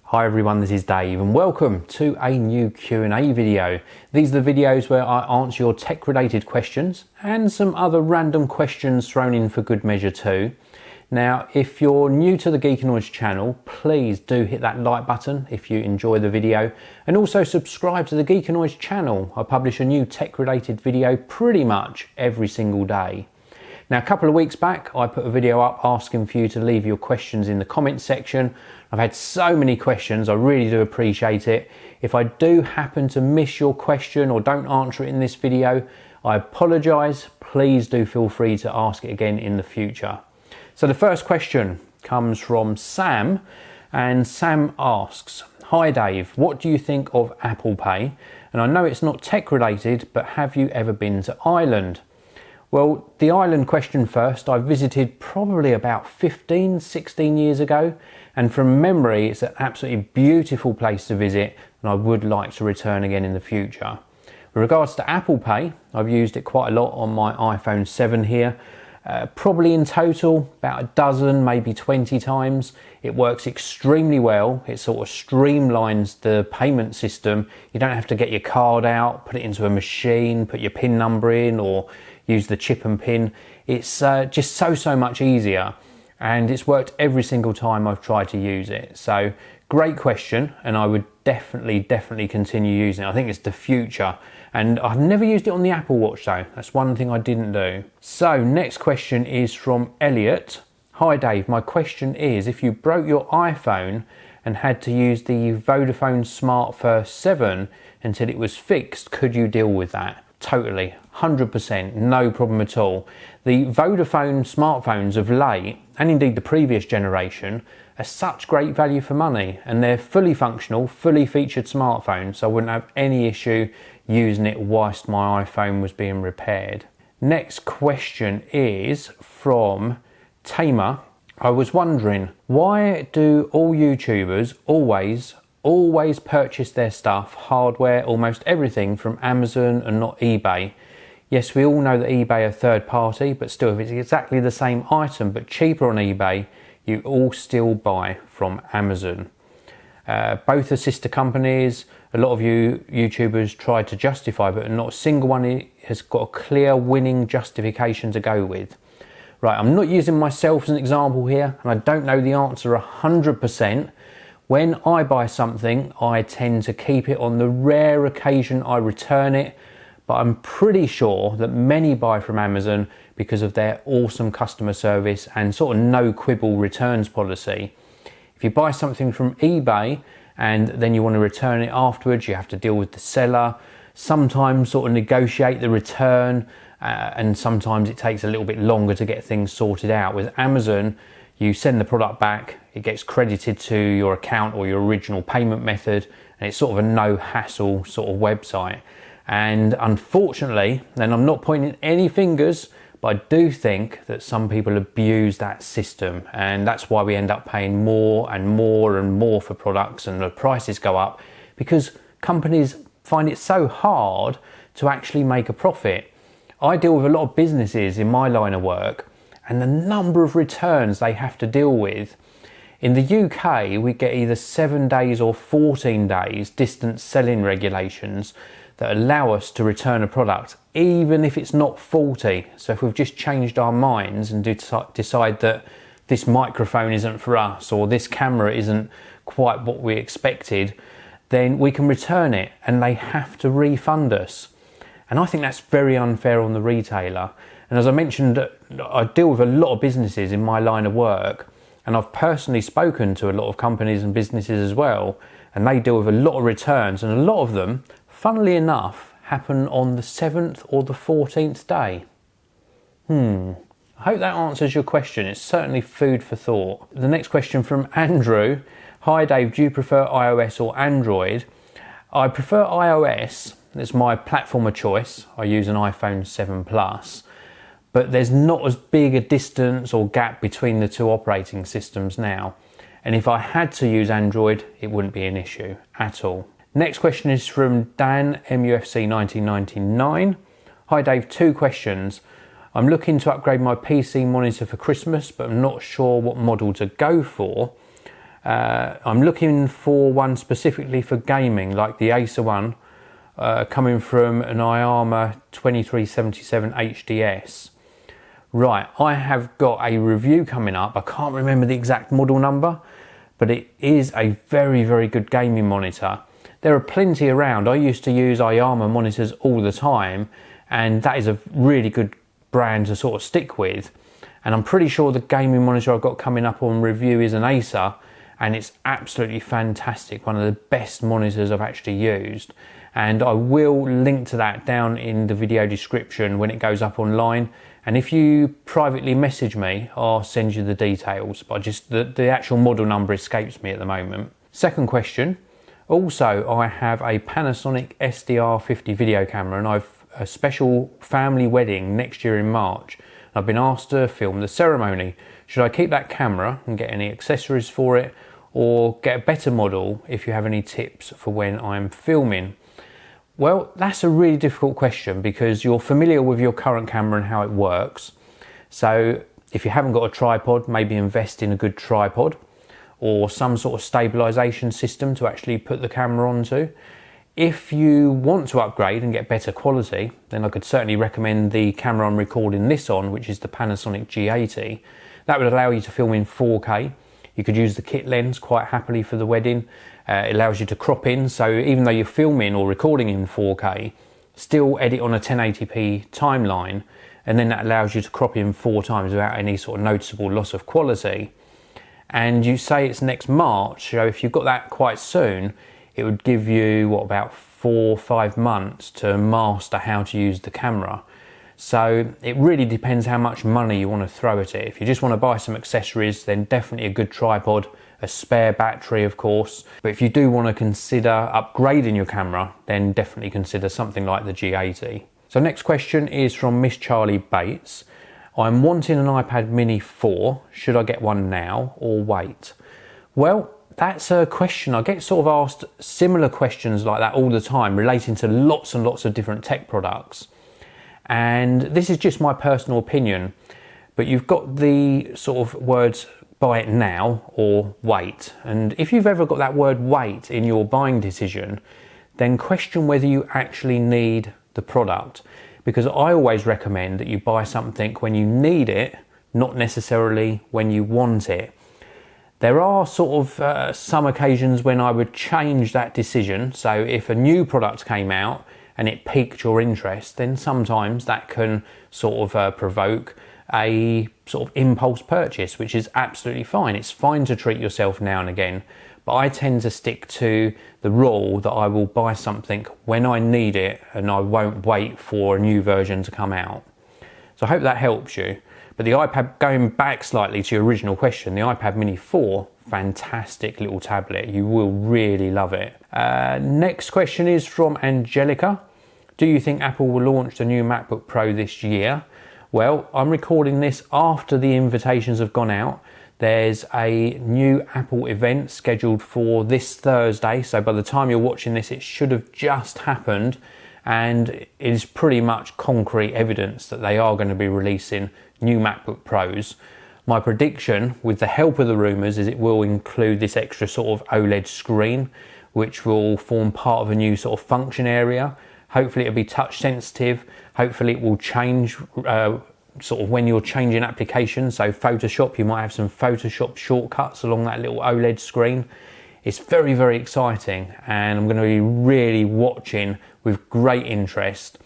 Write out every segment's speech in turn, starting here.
Hi everyone, this is Dave and welcome to a new Q&A video. These are the videos where I answer your tech related questions and some other random questions thrown in for good measure too. Now, if you're new to the Geekanoids channel, please do hit that like button if you enjoy the video, and also subscribe to the Geekanoids channel. I publish a new tech related video pretty much every single day. Now, a couple of weeks back, I put a video up asking for you to leave your questions in the comments section. I've had so many questions, I really do appreciate it. If I do happen to miss your question or don't answer it in this video, I apologise. Please do feel free to ask it again in the future. So the first question comes from Sam, and Sam asks, "Hi Dave, what do you think of Apple Pay? And I know it's not tech related, but have you ever been to Ireland?" Well, the Ireland question first, I visited probably about 16 years ago, and from memory it's an absolutely beautiful place to visit, and I would like to return again in the future. With regards to Apple Pay, I've used it quite a lot on my iPhone 7 here, probably in total about a dozen, maybe 20 times. It works extremely well. It sort of streamlines the payment system. You don't have to get your card out, put it into a machine, put your PIN number in, or use the chip and pin. It's just so much easier, and it's worked every single time I've tried to use it. So great question, and I would definitely continue using it. I think it's the future, and I've never used it on the Apple Watch though. That's one thing I didn't do. So next question is from Elliot. "Hi Dave, my question is, if you broke your iPhone and had to use the Vodafone Smart First 7 until it was fixed, could you deal with that?" Totally, 100%, no problem at all. The Vodafone smartphones of late, and indeed the previous generation, are such great value for money, and they're fully functional, fully featured smartphones, so I wouldn't have any issue using it whilst my iPhone was being repaired. Next question is from Tamer. "I was wondering, why do all YouTubers always purchase their stuff, hardware, almost everything from Amazon and not eBay? Yes, we all know that eBay are third party, but still, if it's exactly the same item but cheaper on eBay, you all still buy from Amazon. Both are sister companies. A lot of you YouTubers try to justify, but not a single one has got a clear winning justification to go with." Right, I'm not using myself as an example here, and I don't know the answer 100%. When I buy something, I tend to keep it on the rare occasion I return it, but I'm pretty sure that many buy from Amazon because of their awesome customer service and sort of no quibble returns policy. If you buy something from eBay and then you want to return it afterwards, you have to deal with the seller, sometimes sort of negotiate the return, and sometimes it takes a little bit longer to get things sorted out. With Amazon, you send the product back, it gets credited to your account or your original payment method, and it's sort of a no hassle sort of website. And unfortunately, and I'm not pointing any fingers, but I do think that some people abuse that system, and that's why we end up paying more and more for products, and the prices go up because companies find it so hard to actually make a profit. I deal with a lot of businesses in my line of work, and the number of returns they have to deal with. In the UK, we get either 7 days or 14 days distance selling regulations that allow us to return a product, even if it's not faulty. So if we've just changed our minds and decide that this microphone isn't for us, or this camera isn't quite what we expected, then we can return it and they have to refund us. And I think that's very unfair on the retailer. And as I mentioned, I deal with a lot of businesses in my line of work, and I've personally spoken to a lot of companies and businesses as well, and they deal with a lot of returns, and a lot of them, funnily enough, happen on the 7th or the 14th day. I hope that answers your question. It's certainly food for thought. The next question from Andrew. "Hi Dave, do you prefer iOS or Android?" I prefer iOS. It's my platform of choice. I use an iPhone 7 Plus. But there's not as big a distance or gap between the two operating systems now. And if I had to use Android, it wouldn't be an issue at all. Next question is from Dan, MUFC 1999. "Hi Dave, 2 questions. I'm looking to upgrade my PC monitor for Christmas, but I'm not sure what model to go for. I'm looking for one specifically for gaming, like the Acer one, coming from an IAMA 2377 HDS. Right, I have got a review coming up. I can't remember the exact model number, but it is a very, very good gaming monitor. There are plenty around. I used to use IAMA monitors all the time, and that is a really good brand to sort of stick with. And I'm pretty sure the gaming monitor I've got coming up on review is an Acer, and it's absolutely fantastic. One of the best monitors I've actually used. And I will link to that down in the video description when it goes up online. And if you privately message me, I'll send you the details, but just the actual model number escapes me at the moment. Second question. Also, I have a Panasonic SDR50 video camera, and I've a special family wedding next year in March. I've been asked to film the ceremony. Should I keep that camera and get any accessories for it, or get a better model if you have any tips for when I'm filming? Well, that's a really difficult question because you're familiar with your current camera and how it works. So if you haven't got a tripod, maybe invest in a good tripod or some sort of stabilization system to actually put the camera onto. If you want to upgrade and get better quality, then I could certainly recommend the camera I'm recording this on, which is the Panasonic G80. That would allow you to film in 4K. You could use the kit lens quite happily for the wedding. It allows you to crop in, so even though you're filming or recording in 4K, still edit on a 1080p timeline, and then that allows you to crop in 4 times without any sort of noticeable loss of quality. And you say it's next March, so if you've got that quite soon, it would give you, what, about 4 or 5 months to master how to use the camera. So it really depends how much money you want to throw at it. If you just want to buy some accessories, then definitely a good tripod, a spare battery of course. But if you do want to consider upgrading your camera, then definitely consider something like the G80. So next question is from Miss Charlie Bates. I'm wanting an iPad mini 4. Should I get one now or wait? Well, that's a question. I get sort of asked similar questions like that all the time relating to lots and lots of different tech products. And this is just my personal opinion, but you've got the sort of words buy it now or wait. And if you've ever got that word wait in your buying decision, then question whether you actually need the product. Because I always recommend that you buy something when you need it, not necessarily when you want it. There are sort of some occasions when I would change that decision. So if a new product came out and it piqued your interest, then sometimes that can sort of provoke a sort of impulse purchase, which is absolutely fine. It's fine to treat yourself now and again, but I tend to stick to the rule that I will buy something when I need it and I won't wait for a new version to come out. So I hope that helps you. But the iPad, going back slightly to your original question, the iPad mini 4, fantastic little tablet. You will really love it. Next question is from Angelica. Do you think Apple will launch the new MacBook Pro this year? Well, I'm recording this after the invitations have gone out. There's a new Apple event scheduled for this Thursday. So by the time you're watching this, it should have just happened. And it is pretty much concrete evidence that they are going to be releasing new MacBook Pros. My prediction, with the help of the rumours, is it will include this extra sort of OLED screen, which will form part of a new sort of function area. Hopefully it'll be touch sensitive. Hopefully it will change sort of when you're changing applications. So Photoshop, you might have some Photoshop shortcuts along that little OLED screen. It's very, very exciting, and I'm going to be really watching with great interest.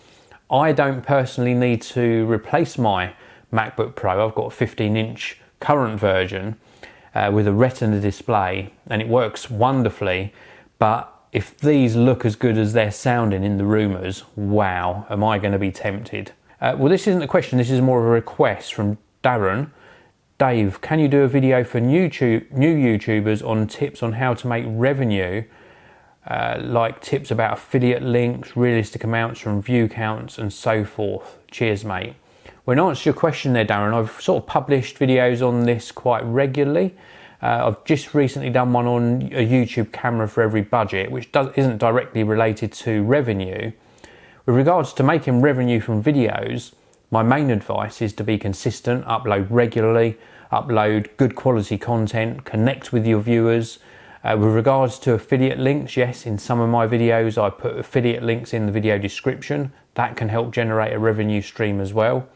I don't personally need to replace my MacBook Pro. I've got a 15-inch current version with a Retina display, and it works wonderfully. But if these look as good as they're sounding in the rumours, wow, am I going to be tempted? Well, this isn't a question, this is more of a request from Darren. Dave, can you do a video for new YouTubers on tips on how to make revenue, like tips about affiliate links, realistic amounts from view counts and so forth? Cheers, mate. Well, in answer to your question there, Darren, I've sort of published videos on this quite regularly. I've just recently done one on a YouTube camera for every budget, which isn't directly related to revenue. With regards to making revenue from videos, my main advice is to be consistent, upload regularly. upload good quality content, connect with your viewers. With regards to affiliate links, yes, in some of my videos I put affiliate links in the video description. That can help generate a revenue stream as well.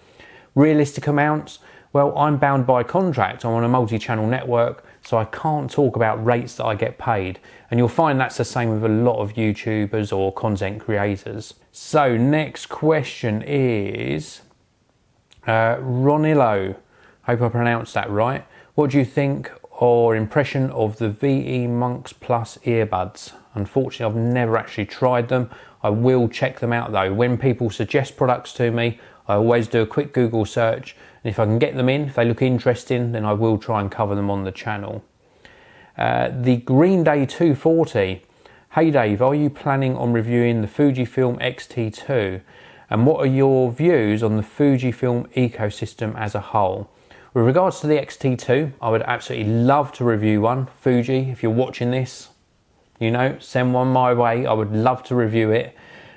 Realistic amounts, well, I'm bound by contract. I'm on a multi-channel network, so I can't talk about rates that I get paid. And you'll find that's the same with a lot of YouTubers or content creators. So next question is Ronillo. Hope I pronounced that right. What do you think or impression of the VE Monks Plus earbuds? Unfortunately, I've never actually tried them. I will check them out though. When people suggest products to me, I always do a quick Google search, and if I can get them in, if they look interesting, then I will try and cover them on the channel. The Green Day 240. Hey Dave, are you planning on reviewing the Fujifilm X-T2? And what are your views on the Fujifilm ecosystem as a whole? With regards to the X-T2, I would absolutely love to review one. Fuji, if you're watching this, you know, send one my way. I would love to review it.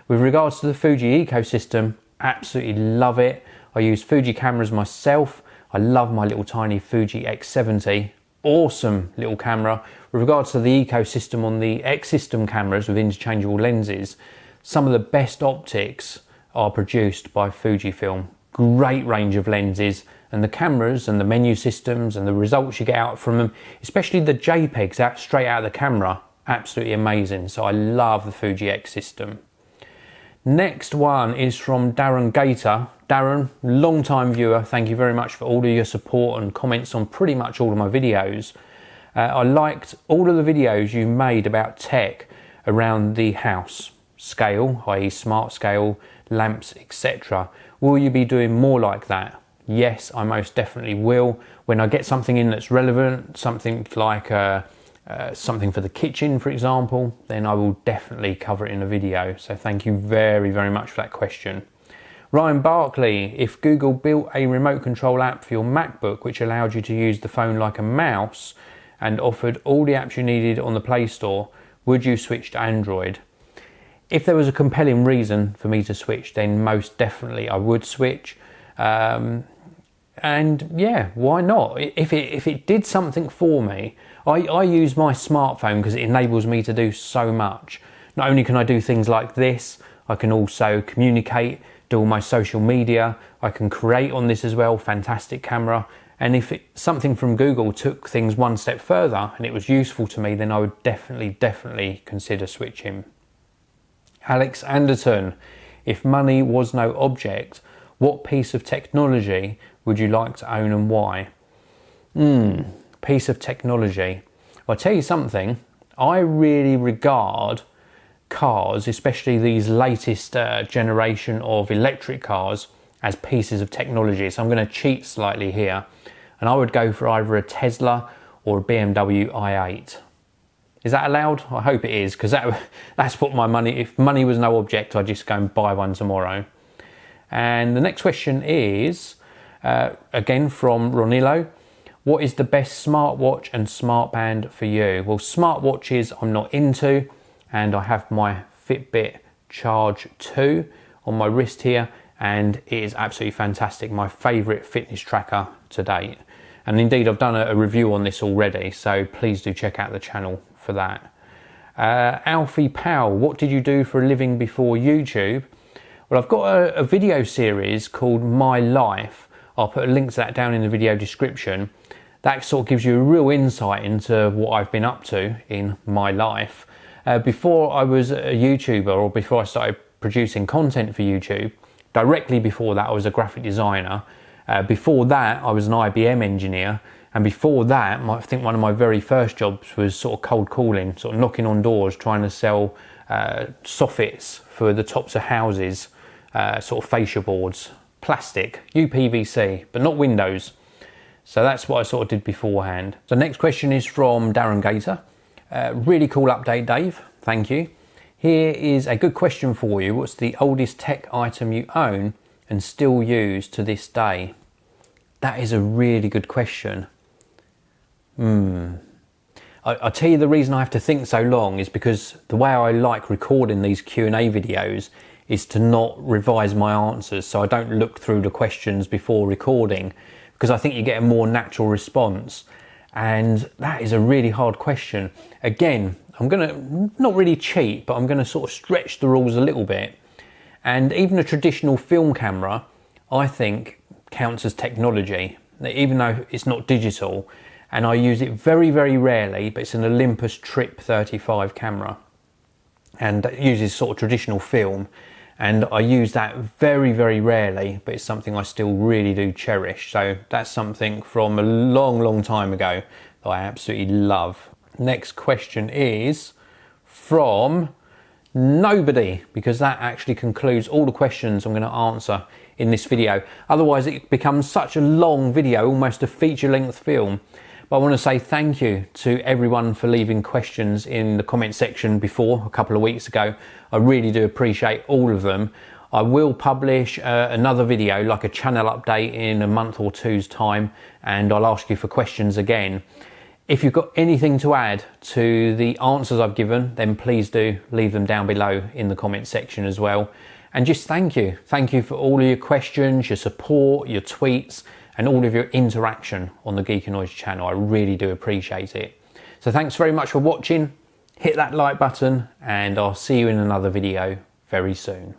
With regards to the Fuji ecosystem, absolutely love it. I use Fuji cameras myself. I love my little tiny Fuji X70. Awesome little camera. With regards to the ecosystem on the X system cameras with interchangeable lenses, some of the best optics are produced by Fujifilm. Great range of lenses, and the cameras and the menu systems and the results you get out from them, especially the JPEGs out straight out of the camera, absolutely amazing. So I love the Fuji X system. Next one is from Darren Gator. Darren, long time viewer, thank you very much for all of your support and comments on pretty much all of my videos. I liked all of the videos you made about tech around the house scale, i.e. smart scale, lamps, etc. Will you be doing more like that? Yes, I most definitely will. When I get something in that's relevant, something like something for the kitchen, for example, then I will definitely cover it in a video. So thank you very, very much for that question. Ryan Barkley, if Google built a remote control app for your MacBook which allowed you to use the phone like a mouse and offered all the apps you needed on the Play Store, would you switch to Android? If there was a compelling reason for me to switch, then most definitely I would switch. And yeah, why not? If it did something for me, I use my smartphone because it enables me to do so much. Not only can I do things like this, I can also communicate, do all my social media, I can create on this as well, fantastic camera. And if something from Google took things one step further and it was useful to me, then I would definitely consider switching. Alex Anderton, if money was no object, what piece of technology would you like to own and why? Piece of technology. I'll tell you something, I really regard cars, especially these latest generation of electric cars, as pieces of technology. So I'm going to cheat slightly here, and I would go for either a Tesla or a BMW i8. Is that allowed? I hope it is, because that's what my money, if money was no object, I'd just go and buy one tomorrow. And the next question is, again from Ronillo, what is the best smartwatch and smartband for you? Well, smartwatches I'm not into, and I have my Fitbit Charge 2 on my wrist here, and it is absolutely fantastic. My favourite fitness tracker to date. And indeed, I've done a review on this already, so please do check out the channel for that. Alfie Powell, what did you do for a living before YouTube? Well, I've got a video series called My Life. I'll put a link to that down in the video description. That sort of gives you a real insight into what I've been up to in my life. Before I was a YouTuber, or before I started producing content for YouTube, directly before that I was a graphic designer. Before that I was an IBM engineer, and before that I think one of my very first jobs was sort of cold calling, sort of knocking on doors trying to sell soffits for the tops of houses, sort of fascia boards, plastic, UPVC, but not windows. So that's what I sort of did beforehand. So next question is from Darren Gator. Really cool update, Dave, thank you. Here is a good question for you. What's the oldest tech item you own and still use to this day? That is a really good question. I'll tell you the reason I have to think so long is because the way I like recording these Q&A videos is to not revise my answers, so I don't look through the questions before recording, because I think you get a more natural response. And that is a really hard question. Again, I'm gonna not really cheat, but I'm gonna sort of stretch the rules a little bit. And even a traditional film camera, I think, counts as technology, even though it's not digital. And I use it very, very rarely, but it's an Olympus Trip 35 camera. And it uses sort of traditional film. And I use that very, very rarely, but it's something I still really do cherish. So that's something from a long, long time ago that I absolutely love. Next question is from nobody, because that actually concludes all the questions I'm going to answer in this video. Otherwise it becomes such a long video, almost a feature-length film. But I want to say thank you to everyone for leaving questions in the comment section before, a couple of weeks ago. I really do appreciate all of them. I will publish another video, like a channel update, in a month or two's time, and I'll ask you for questions again. If you've got anything to add to the answers I've given, then please do leave them down below in the comment section as well. And just thank you. Thank you for all of your questions, your support, your tweets, and all of your interaction on the Geekanoids channel. I really do appreciate it. So thanks very much for watching. Hit that like button, and I'll see you in another video very soon.